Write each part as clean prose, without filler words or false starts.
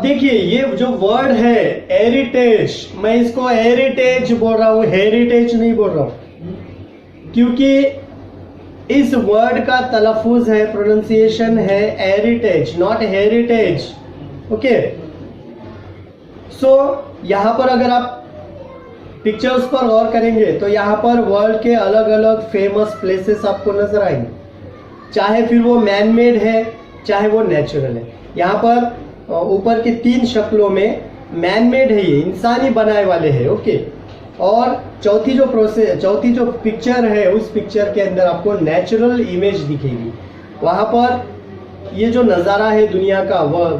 देखिए ये जो वर्ड है हेरिटेज, मैं इसको हेरिटेज बोल रहा हूं, हेरिटेज नहीं बोल रहा हूं, क्योंकि इस वर्ड का तलफुज है, प्रोनाउंसिएशन है हेरिटेज, नॉट हेरिटेज। ओके, सो यहां पर अगर आप पिक्चर्स पर गौर करेंगे तो यहां पर वर्ल्ड के अलग अलग फेमस प्लेसेस आपको नजर आएंगे, चाहे फिर वो मैन मेड है चाहे वो नेचुरल है। यहाँ पर ऊपर के 3 शक्लों में मैन मेड है, ये इंसानी बनाए वाले हैं। ओके, और चौथी जो पिक्चर है उस पिक्चर के अंदर आपको नेचुरल इमेज दिखेगी। वहां पर ये जो नज़ारा है दुनिया का वह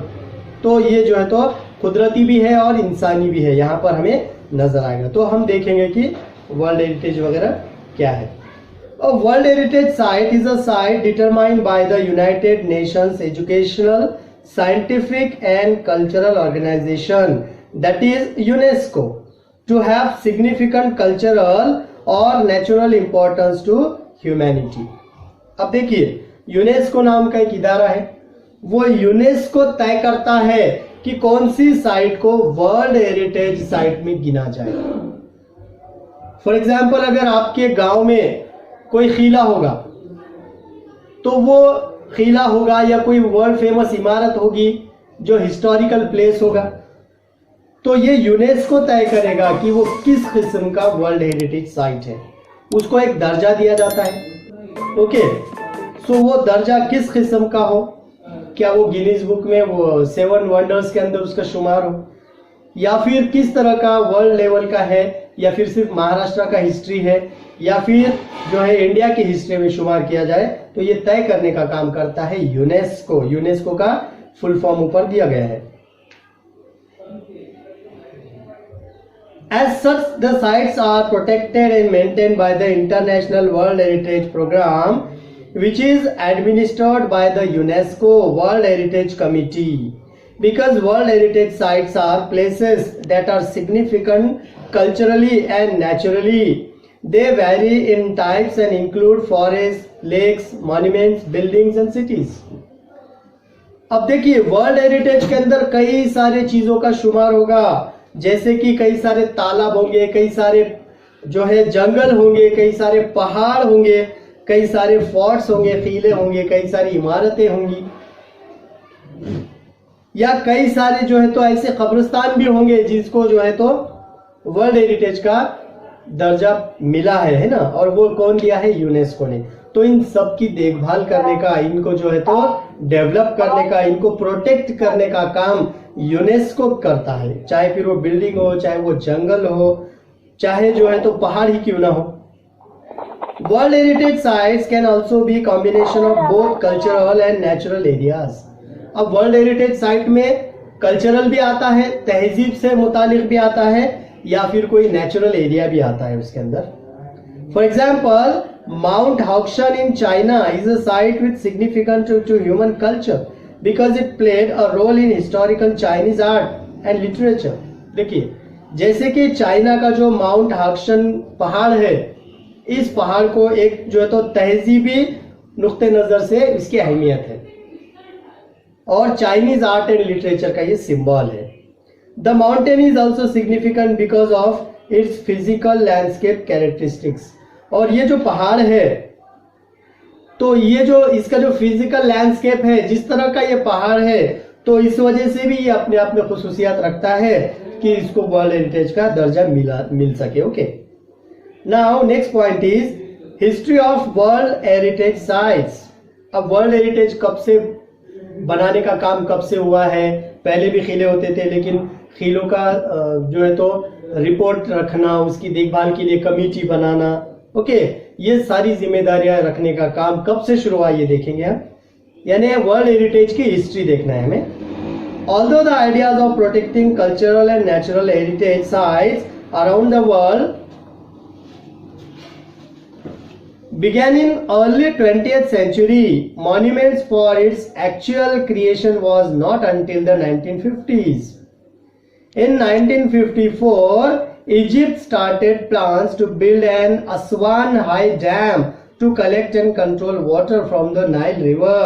तो ये जो है तो कुदरती भी है और इंसानी भी है, यहाँ पर हमें नजर आएगा। तो हम देखेंगे कि वर्ल्ड हेरिटेज वगैरह क्या है। A World Heritage Site is a site determined by the United Nations Educational, Scientific and Cultural Organization, that is UNESCO, to have significant cultural or natural importance to humanity. अब देखिए UNESCO नाम का एक इदारा है, वो यूनेस्को तय करता है कि कौन सी साइट को वर्ल्ड हेरिटेज साइट में गिना जाए। फॉर एग्जाम्पल, अगर आपके गांव में कोई खीला होगा तो वो खीला होगा या कोई वर्ल्ड फेमस इमारत होगी जो हिस्टोरिकल प्लेस होगा, तो ये यूनेस्को तय करेगा कि वो किस किस्म का वर्ल्ड हेरिटेज साइट है, उसको एक दर्जा दिया जाता है। ओके, सो वो दर्जा किस किस्म का हो, क्या वो गिनीज बुक में वो 7 वंडर्स के अंदर उसका शुमार हो, या फिर किस तरह का वर्ल्ड लेवल का है, या फिर सिर्फ महाराष्ट्र का हिस्ट्री है, या फिर जो है इंडिया की हिस्ट्री में शुमार किया जाए, तो ये तय करने का काम करता है यूनेस्को। यूनेस्को का फुल फॉर्म ऊपर दिया गया है। As such, the sites are protected and maintained by the International World Heritage Program, which is administered by the UNESCO World Heritage Committee. Because World Heritage sites are places that are significant culturally and naturally, they vary in types and include forests, lakes, monuments, buildings and cities. अब देखिए world heritage के अंदर कई सारे चीजों का शुमार होगा, जैसे कि कई सारे तालाब होंगे, कई सारे जो है जंगल होंगे, कई सारे पहाड़ होंगे, कई सारे फोर्ट्स होंगे, किले होंगे, कई सारी इमारतें होंगी, या कई सारे जो है तो ऐसे कब्रिस्तान भी होंगे जिसको जो है तो वर्ल्ड हेरिटेज का दर्जा मिला है ना, और वो कौन दिया है, यूनेस्को ने। तो इन सब की देखभाल करने का, इनको जो है तो डेवलप करने का, इनको प्रोटेक्ट करने का काम यूनेस्को करता है, चाहे फिर वो बिल्डिंग हो, चाहे वो जंगल हो, चाहे जो है तो पहाड़ ही क्यों ना हो। World heritage sites can also be combination of both cultural and natural areas. अब वर्ल्ड हेरिटेज साइट में कल्चरल भी आता है, तहजीब से मुतालिक भी आता है, या फिर कोई नेचुरल एरिया भी आता है उसके अंदर। For example, Mount Haukshan in China is a site with significant to human culture because it played a role in historical Chinese art and literature. देखिए जैसे कि चाइना का जो माउंट हाउक्शन पहाड़ है, इस पहाड़ को एक जो है तो तहजीबी नुक्ते नजर से इसकी अहमियत है, और चाइनीज आर्ट एंड लिटरेचर का ये सिंबल है। The mountain is also significant because of its physical landscape characteristics. और ये जो पहाड़ है, तो ये जो इसका जो फिजिकल लैंडस्केप है, जिस तरह का ये पहाड़ है, तो इस वजह से भी ये अपने आप में खुसूसियात रखता है कि इसको वर्ल्ड हेरिटेज का दर्जा मिल सके। Okay, now next point is history of world heritage sites. अब वर्ल्ड हेरिटेज कब से बनाने का काम कब से हुआ है? पहले भी खिले होते थे, लेकिन खिलों का जो है तो रिपोर्ट रखना, उसकी देखभाल के लिए कमेटी बनाना, ओके, ये सारी जिम्मेदारियां रखने का काम कब से शुरू हुआ ये देखेंगे हम, यानी वर्ल्ड हेरिटेज की हिस्ट्री देखना है हमें। Although the ideas of protecting cultural and natural heritage sites around the world began in early 20th century, monuments for its actual creation was not until the 1950s. In 1954, Egypt started plans to build an Aswan High Dam to collect and control water from the Nile River.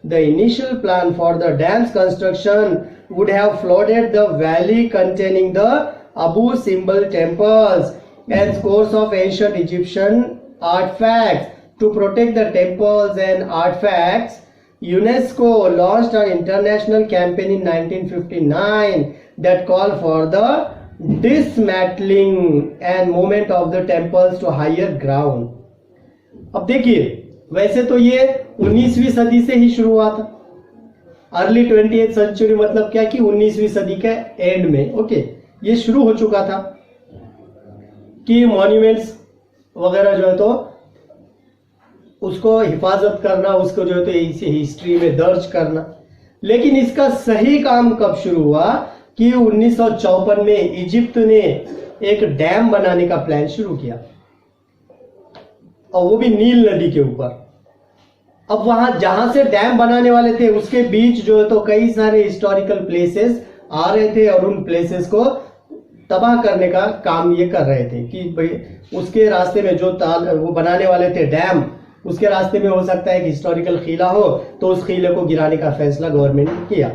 The initial plan for the dam's construction would have flooded the valley containing the Abu Simbel temples and scores of ancient Egyptian artifacts. To protect the temples and artifacts, UNESCO launched an international campaign in 1959 that called for the dismantling and movement of the temples to higher ground. अब देखिए, वैसे तो ये 19वीं सदी से ही शुरू हुआ था। अर्ली 20th सेंचुरी मतलब क्या कि 19वीं सदी के एंड में, ओके, ये शुरू हो चुका था कि मॉन्यूमेंट्स वगैरह जो है तो उसको हिफाजत करना, उसको जो है तो हिस्ट्री में दर्ज करना। लेकिन इसका सही काम कब शुरू हुआ कि 1954 में इजिप्ट ने एक डैम बनाने का प्लान शुरू किया, और वो भी नील नदी के ऊपर। अब वहां जहां से डैम बनाने वाले थे उसके बीच जो है तो कई सारे हिस्टोरिकल प्लेसेस आ रहे थे और उन प्लेसेस को तबाह करने का काम ये कर रहे थे कि भाई उसके रास्ते में जो वो बनाने वाले थे डैम, उसके रास्ते में हो सकता है कि हिस्टोरिकल किला हो, तो उस किले को गिराने का फैसला गवर्नमेंट ने किया।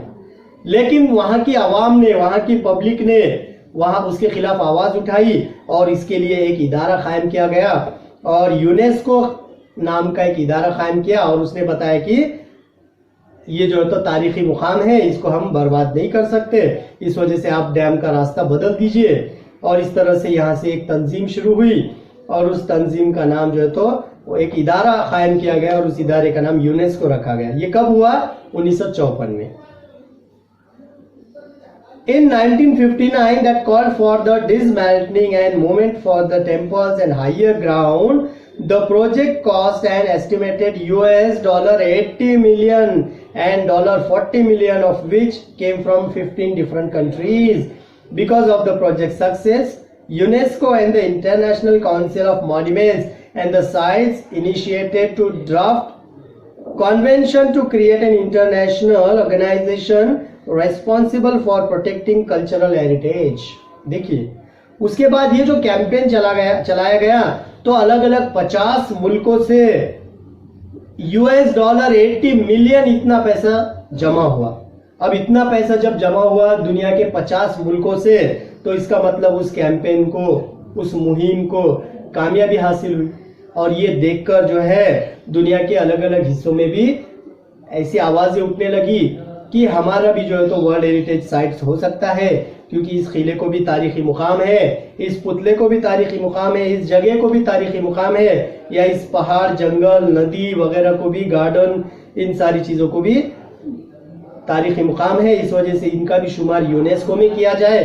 लेकिन वहां की आवाम ने, वहां की पब्लिक ने वहां उसके खिलाफ आवाज उठाई और इसके लिए एक इदारा कायम किया गया और यूनेस्को नाम का एक इदारा कायम किया और उसने बताया कि ये जो है तो तारीखी मुकाम है, इसको हम बर्बाद नहीं कर सकते, इस वजह से आप डैम का रास्ता बदल दीजिए। और इस तरह से यहाँ से एक तंजीम शुरू हुई और उस तंजीम का नाम जो है तो वो एक इदारा कायम किया गया और उस इदारे का नाम यूनेस्को रखा गया। ये कब हुआ? 1954 में। In 1959, that called for the dismantling and movement for the temples and higher ground. The project cost an estimated $80 million and $40 million, of which came from 15 different countries. Because of the project's success, UNESCO and the International Council of Monuments and the Sites initiated to draft convention to create an international organization responsible for protecting cultural heritage. देखिए, उसके बाद ये जो campaign चलाया गया तो अलग अलग 50 मुल्कों से $80 मिलियन इतना पैसा जमा हुआ। अब इतना पैसा जब जमा हुआ दुनिया के 50 मुल्कों से, तो इसका मतलब उस कैंपेन को, उस मुहिम को कामयाबी हासिल हुई। और ये देखकर जो है दुनिया के अलग अलग हिस्सों में भी ऐसी आवाजें उठने लगी कि हमारा भी जो है तो वर्ल्ड हेरिटेज साइट्स हो सकता है, क्योंकि इस किले को भी तारीखी मुकाम है, इस पुतले को भी तारीखी मुकाम है, इस जगह को भी तारीखी मुकाम है, या इस पहाड़, जंगल, नदी वगैरह को भी, गार्डन, इन सारी चीजों को भी तारीखी मुकाम है, इस वजह से इनका भी शुमार यूनेस्को में किया जाए।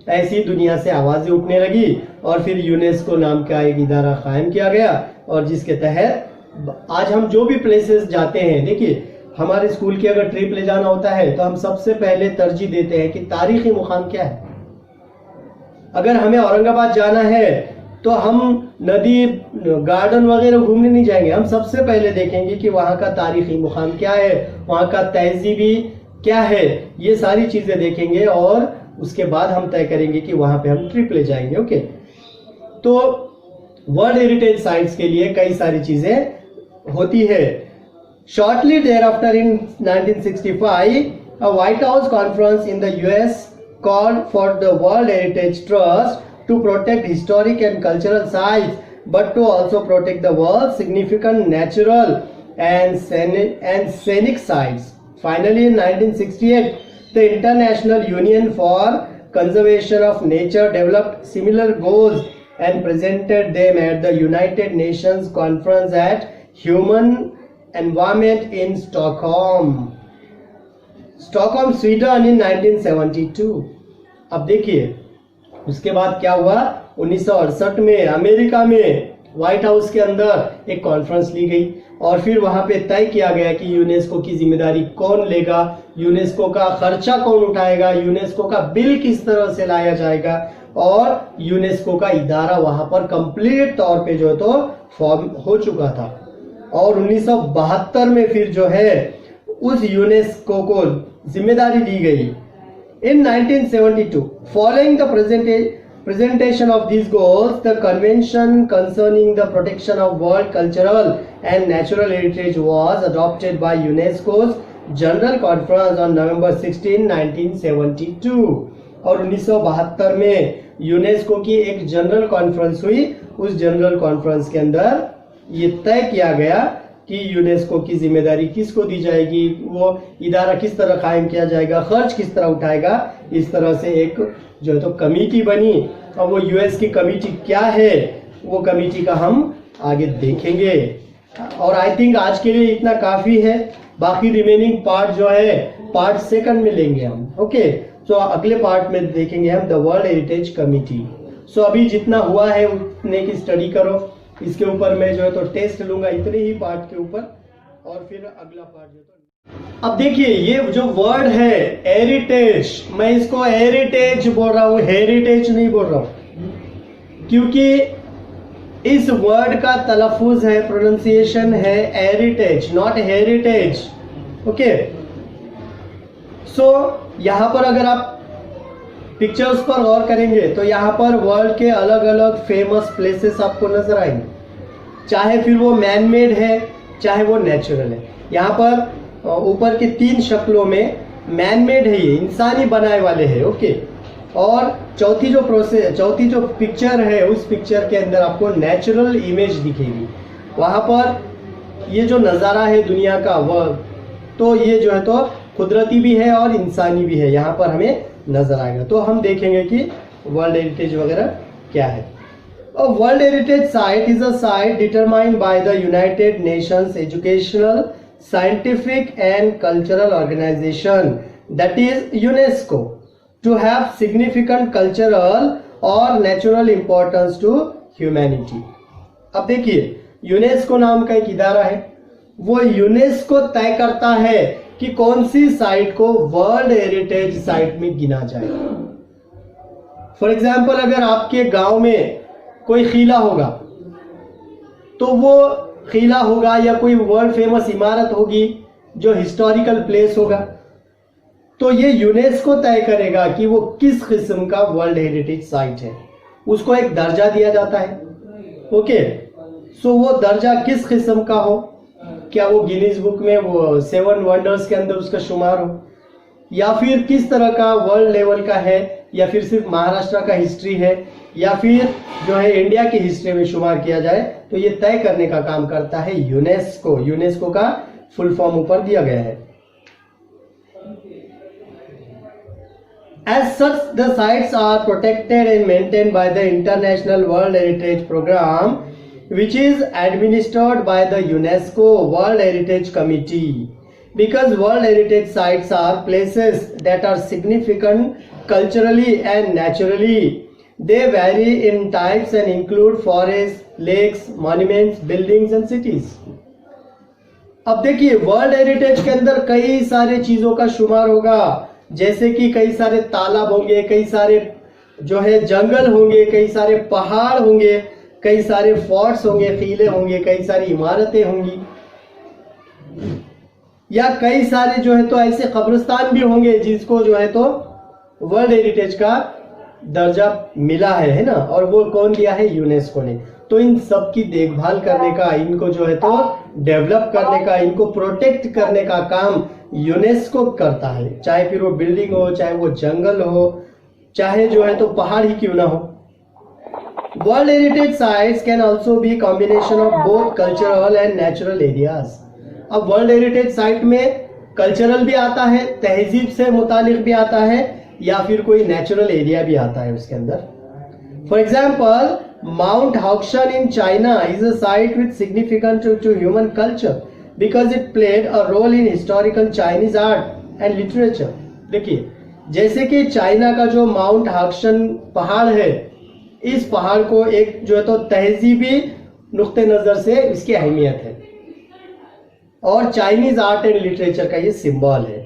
ऐसी दुनिया से आवाजें उठने लगी और फिर यूनेस्को नाम का एक इदारा कायम किया गया और जिसके तहत आज हम जो भी प्लेसेस जाते हैं, देखिए हमारे स्कूल की अगर ट्रिप ले जाना होता है तो हम सबसे पहले तरजीह देते हैं कि तारीखी मुकाम क्या है। अगर हमें औरंगाबाद जाना है तो हम नदी, गार्डन वगैरह घूमने नहीं जाएंगे, हम सबसे पहले देखेंगे कि वहां का तारीखी मुकाम क्या है, वहां का तहजीबी क्या है, ये सारी चीजें देखेंगे और उसके बाद हम तय करेंगे कि वहां पे हम ट्रिप ले जाएंगे। ओके, तो वर्ल्ड हेरिटेज साइट्स के लिए कई सारी चीजें होती है। Shortly thereafter, in 1965, a White House conference in the US called for the World Heritage Trust to protect historic and cultural sites, but to also protect the world's significant natural and scenic sites. Finally, in 1968, the International Union for Conservation of Nature developed similar goals and presented them at the United Nations Conference at Human Environment in Stockholm, Sweden in 1972. अब देखिए उसके बाद क्या हुआ, 1968 में America में white house के अंदर एक कॉन्फ्रेंस ली गई और फिर वहां पे तय किया गया कि यूनेस्को की जिम्मेदारी कौन लेगा, यूनेस्को का खर्चा कौन उठाएगा, यूनेस्को का बिल किस तरह से लाया जाएगा, और यूनेस्को का इदारा वहां पर कंप्लीट तौर पे जो है तो फॉर्म हो चुका था। और 1972 में फिर जो है उस यूनेस्को को जिम्मेदारी दी गई। इन 1972, following the presentation of these goals, the convention concerning the protection of world cultural and natural heritage was adopted by UNESCO's general conference on November 16, 1972। और 1972 में यूनेस्को की एक जनरल कॉन्फ्रेंस हुई। उस जनरल कॉन्फ्रेंस के अंदर ये तय किया गया कि यूनेस्को की जिम्मेदारी किसको दी जाएगी, वो इदारा किस तरह कायम किया जाएगा, खर्च किस तरह उठाएगा। इस तरह से एक जो है तो कमेटी बनी। और वो यूएस की कमेटी क्या है, वो कमेटी का हम आगे देखेंगे। और आई थिंक आज के लिए इतना काफी है। बाकी रिमेनिंग पार्ट जो है पार्ट सेकंड में लेंगे हम। ओके, तो अगले पार्ट में देखेंगे हम द वर्ल्ड हेरिटेज कमेटी। सो अभी जितना हुआ है उतने की स्टडी करो। इसके ऊपर मैं जो है तो टेस्ट लूंगा इतने ही पार्ट के ऊपर, और फिर अगला पार्ट जो तो। अब देखिए ये जो वर्ड है हेरिटेज, मैं इसको हेरिटेज बोल रहा हूं, हेरिटेज नहीं बोल रहा हूं, क्योंकि इस वर्ड का तलफ्फुज है, प्रोनाउंसिएशन है हेरिटेज, नॉट हेरिटेज। ओके, सो यहां पर अगर आप पिक्चर्स पर गौर करेंगे तो यहाँ पर वर्ल्ड के अलग अलग फेमस प्लेसेस आपको नजर आएंगे, चाहे फिर वो मैन मेड है चाहे वो नेचुरल है। यहाँ पर ऊपर की 3 शक्लों में मैन मेड है, ये इंसानी बनाए वाले हैं। ओके, और चौथी जो पिक्चर है उस पिक्चर के अंदर आपको नेचुरल इमेज दिखेगी। वहां पर ये जो नज़ारा है दुनिया का वह तो ये जो है तो कुदरती भी है और इंसानी भी है, यहाँ पर हमें नजर आएगा। तो हम देखेंगे कि वर्ल्ड हेरिटेज वगैरह क्या है। A World Heritage Site is a site determined by the United Nations Educational, Scientific and Cultural Organization, that is UNESCO, to have significant cultural or natural importance to humanity. अब देखिए UNESCO नाम का एक इदारा है, वो यूनेस्को तय करता है कि कौन सी साइट को वर्ल्ड हेरिटेज साइट में गिना जाए। फॉर एग्जाम्पल अगर आपके गांव में कोई किला होगा तो वो किला होगा या कोई वर्ल्ड फेमस इमारत होगी जो हिस्टोरिकल प्लेस होगा, तो ये यूनेस्को तय करेगा कि वो किस किस्म का वर्ल्ड हेरिटेज साइट है। उसको एक दर्जा दिया जाता है। ओके, सो वो दर्जा किस किस्म का हो, क्या वो गिनीज बुक में वो 7 वंडर्स के अंदर उसका शुमार हो, या फिर किस तरह का वर्ल्ड लेवल का है, या फिर सिर्फ महाराष्ट्र का हिस्ट्री है, या फिर जो है इंडिया की हिस्ट्री में शुमार किया जाए, तो ये तय करने का काम करता है यूनेस्को। यूनेस्को का फुल फॉर्म ऊपर दिया गया है। As such, the sites are protected and maintained by the International World Heritage Program, which is administered by the UNESCO World Heritage Committee. Because World Heritage Sites are places that are significant culturally and naturally, they vary in types and include forests, lakes, monuments, buildings and cities. अब देखिए world heritage के अंदर कई सारे चीजों का शुमार होगा, जैसे कि कई सारे तालाब होंगे, कई सारे जो है जंगल होंगे, कई सारे पहाड़ होंगे, कई सारे फोर्ट्स होंगे, किले होंगे, कई सारी इमारतें होंगी, या कई सारे जो है तो ऐसे कब्रिस्तान भी होंगे जिसको जो है तो वर्ल्ड हेरिटेज का दर्जा मिला है ना, और वो कौन दिया है, यूनेस्को ने। तो इन सब की देखभाल करने का, इनको जो है तो डेवलप करने का, इनको प्रोटेक्ट करने का काम यूनेस्को करता है, चाहे फिर वो बिल्डिंग हो, चाहे वो जंगल हो, चाहे जो है तो पहाड़ ही क्यों ना हो। World heritage sites can also be combination of both cultural and natural areas. अब वर्ल्ड हेरिटेज साइट में कल्चरल भी आता है, तहजीब से मुतालिक भी आता है, या फिर कोई नेचुरल एरिया भी आता है उसके अंदर। For example Mount Haukshan in China is a site with significant to human culture because it played a role in historical Chinese art and literature। देखिए जैसे कि चाइना का जो माउंट हाक्शन पहाड़ है, इस पहाड़ को एक जो है तो तहजीबी नुक्ते नजर से इसकी अहमियत है, और चाइनीज आर्ट एंड लिटरेचर का ये सिंबल है।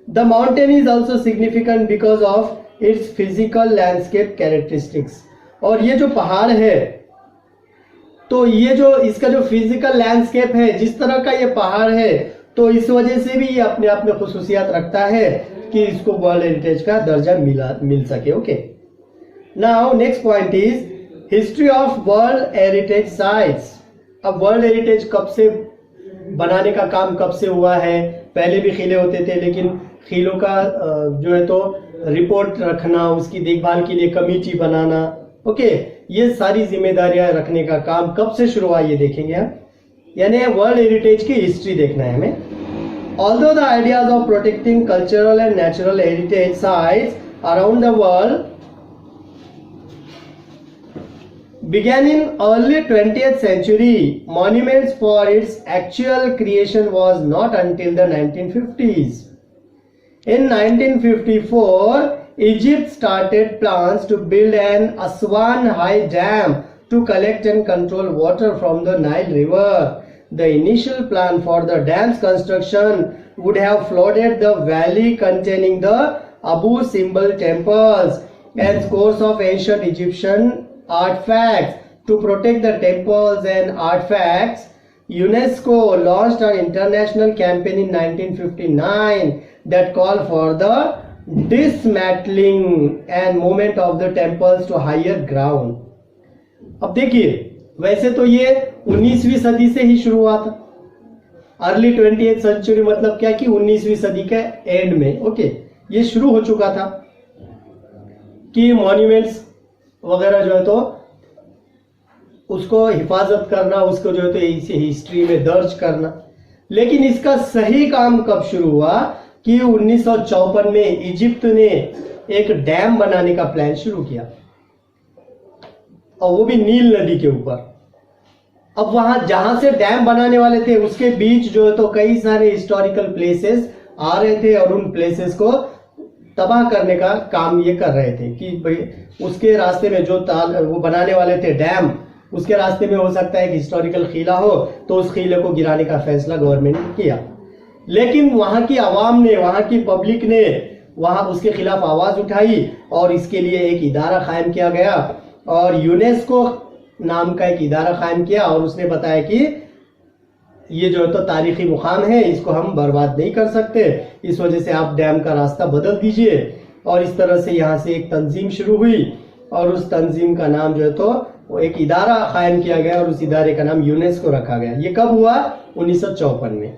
The mountain is also significant because of its physical landscape characteristics. और ये जो पहाड़ है, तो ये जो इसका जो फिजिकल लैंडस्केप है, जिस तरह का ये पहाड़ है, तो इस वजह से भी ये अपने आप में खुसूसियात रखता है कि इसको वर्ल्ड हेरिटेज का दर्जा मिल सके। Okay, now next point is history of world heritage sites. अब वर्ल्ड हेरिटेज कब से बनाने का काम कब से हुआ है, पहले भी खीले होते थे लेकिन खीलों का जो है तो रिपोर्ट रखना, उसकी देखभाल के लिए कमेटी बनाना, ओके, ये सारी जिम्मेदारियां रखने का काम कब से शुरू हुआ ये देखेंगे हम, यानी वर्ल्ड हेरिटेज की हिस्ट्री देखना है हमें. Although the ideas of protecting cultural and natural heritage sites around the world began in early 20th century, monuments for its actual creation was not until the 1950s. In 1954, Egypt started plans to build an Aswan High Dam to collect and control water from the Nile River. The initial plan for the dam's construction would have flooded the valley containing the Abu Simbel temples and scores of ancient Egyptian artifacts. To protect the temples and artifacts, UNESCO launched an international campaign in 1959 that called for the dismantling and movement of the temples to higher ground. अब देखिए, वैसे तो ये 19वीं सदी से ही शुरू हुआ था. अर्ली 20th सेंचुरी मतलब क्या कि 19वीं सदी के एंड में, ओके, ये शुरू हो चुका था कि मॉन्यूमेंट्स वगैरह जो है तो उसको हिफाजत करना, उसको जो है तो इसी हिस्ट्री में दर्ज करना. लेकिन इसका सही काम कब शुरू हुआ कि 1954 में इजिप्ट ने एक डैम बनाने का प्लान शुरू किया, और वो भी नील नदी के ऊपर. अब वहां जहां से डैम बनाने वाले थे उसके बीच जो है तो कई सारे हिस्टोरिकल प्लेसेस आ रहे थे और उन प्लेसेस को तबाह करने का काम ये कर रहे थे कि भाई उसके रास्ते में जो वो बनाने वाले थे डैम, उसके रास्ते में हो सकता है कि हिस्टोरिकल खीला हो, तो उस खीले को गिराने का फैसला गवर्नमेंट ने किया. लेकिन वहां की आवाम ने, वहां की पब्लिक ने वहां उसके खिलाफ आवाज उठाई और इसके लिए एक इदारा कायम किया गया और यूनेस्को नाम का एक इदारा कायम किया और उसने बताया कि ये जो है तो तारीखी मुकाम है, इसको हम बर्बाद नहीं कर सकते, इस वजह से आप डैम का रास्ता बदल दीजिए. और इस तरह से यहाँ से एक तंजीम शुरू हुई और उस तंजीम का नाम जो है तो वो एक इदारा कायम किया गया और उस इदारे का नाम यूनेस्को रखा गया. ये कब हुआ? 1954 में.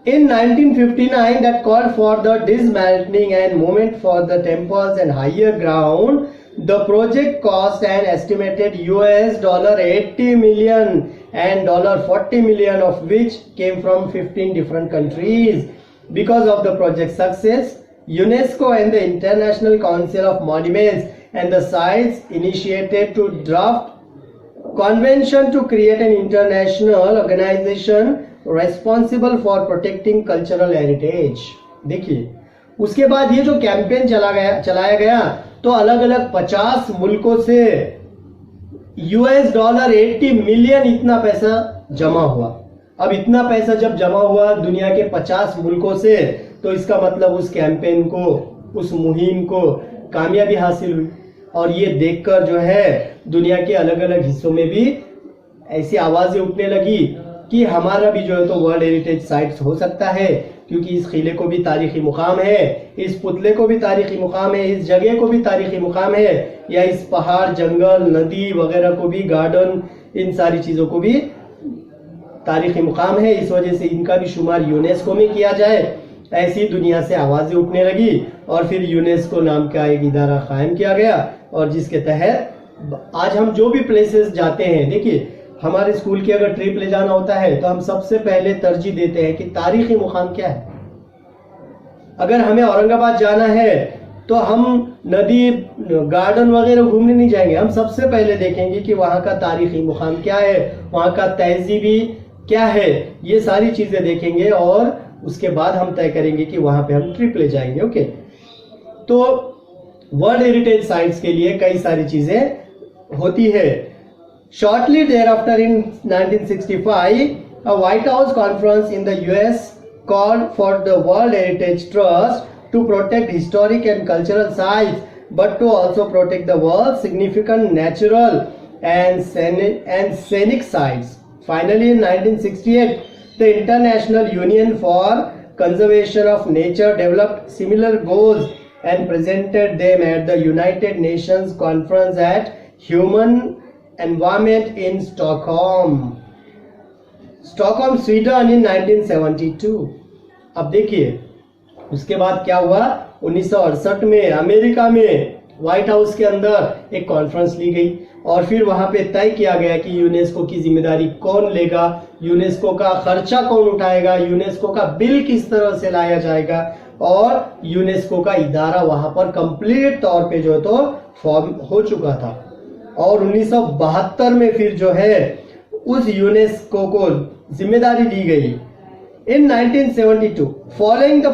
In 1959, that called for the dismantling and movement for the temples and higher ground. The project cost an estimated $80 million and $40 million, of which came from 15 different countries. Because of the project's success, UNESCO and the International Council of Monuments and the Sites initiated to draft convention to create an international organization responsible for protecting cultural heritage. देखिए, उसके बाद ये जो campaign चलाया गया तो अलग अलग 50 मुल्कों से $80 मिलियन इतना पैसा जमा हुआ. अब इतना पैसा जब जमा हुआ दुनिया के 50 मुल्कों से, तो इसका मतलब उस कैंपेन को, उस मुहिम को कामयाबी हासिल हुई. और ये देखकर जो है दुनिया के अलग अलग हिस्सों में भी ऐसी आवाजें उठने लगी कि हमारा भी जो है तो वर्ल्ड हेरिटेज साइट्स हो सकता है, क्योंकि इस किले को भी तारीखी मुकाम है, इस पुतले को भी तारीखी मुकाम है, इस जगह को भी तारीखी मुकाम है, या इस पहाड़, जंगल, नदी वगैरह को भी, गार्डन, इन सारी चीजों को भी तारीखी मुकाम है, इस वजह से इनका भी शुमार यूनेस्को में किया जाए. ऐसी दुनिया से आवाजें उठने लगी और फिर यूनेस्को नाम का एक इदारा कायम किया गया और जिसके तहत आज हम जो भी प्लेसेस जाते हैं, देखिए हमारे स्कूल की अगर ट्रिप ले जाना होता है तो हम सबसे पहले तरजीह देते हैं कि तारीखी मुकाम क्या है. अगर हमें औरंगाबाद जाना है तो हम नदी, गार्डन वगैरह घूमने नहीं जाएंगे, हम सबसे पहले देखेंगे कि वहाँ का तारीखी मुकाम क्या है, वहाँ का तहजीबी क्या है, ये सारी चीजें देखेंगे और उसके बाद हम तय करेंगे कि वहाँ पे हम ट्रिप ले जाएंगे. ओके, तो वर्ल्ड हेरिटेज साइट्स के लिए कई सारी चीजें होती है. Shortly thereafter, in 1965, a White House conference in the US called for the World Heritage Trust to protect historic and cultural sites, but to also protect the world's significant natural and scenic sites. Finally, in 1968, the International Union for Conservation of Nature developed similar goals and presented them at the United Nations Conference at Human Environment in Stockholm. Stockholm Sweden in 1972। अब देखिए उसके बाद क्या हुआ, 1968 में America में white house के अंदर एक कॉन्फ्रेंस ली गई और फिर वहां पे तय किया गया कि यूनेस्को की जिम्मेदारी कौन लेगा, यूनेस्को का खर्चा कौन उठाएगा, यूनेस्को का बिल किस तरह से लाया जाएगा, और यूनेस्को का इदारा वहां पर कंप्लीट तौर पे जो है तो फॉर्म हो चुका था। और 1972 में फिर जो है उस यूनेस्को को जिम्मेदारी दी गई। In 1972, following the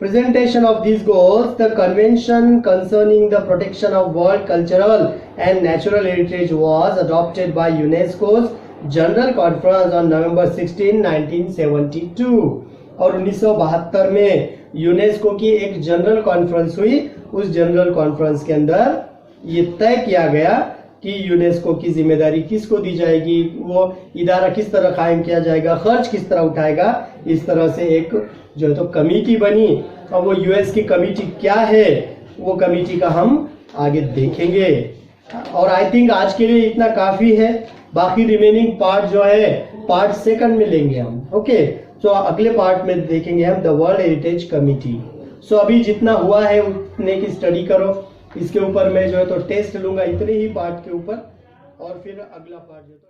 presentation of these goals, the Convention concerning the protection of world cultural and natural heritage was adopted by UNESCO's General Conference on November 16, 1972। और 1972 में यूनेस्को की एक जनरल कॉन्फ्रेंस हुई। उस जनरल कॉन्फ्रेंस के अंदर ये तय किया गया कि यूनेस्को की जिम्मेदारी किसको दी जाएगी, वो इदारा किस तरह कायम किया जाएगा, खर्च किस तरह उठाएगा। इस तरह से एक जो है तो कमेटी बनी। और वो यूएस की कमेटी क्या है, वो कमेटी का हम आगे देखेंगे। और आई थिंक आज के लिए इतना काफी है। बाकी रिमेनिंग पार्ट जो है पार्ट सेकंड में लेंगे हम। ओके, सो अगले पार्ट में देखेंगे हम द वर्ल्ड हेरिटेज कमेटी। सो अभी जितना हुआ है उतने की स्टडी करो। इसके ऊपर मैं जो है तो टेस्ट लूंगा इतने ही पार्ट के ऊपर, और फिर अगला पार्ट जो है तो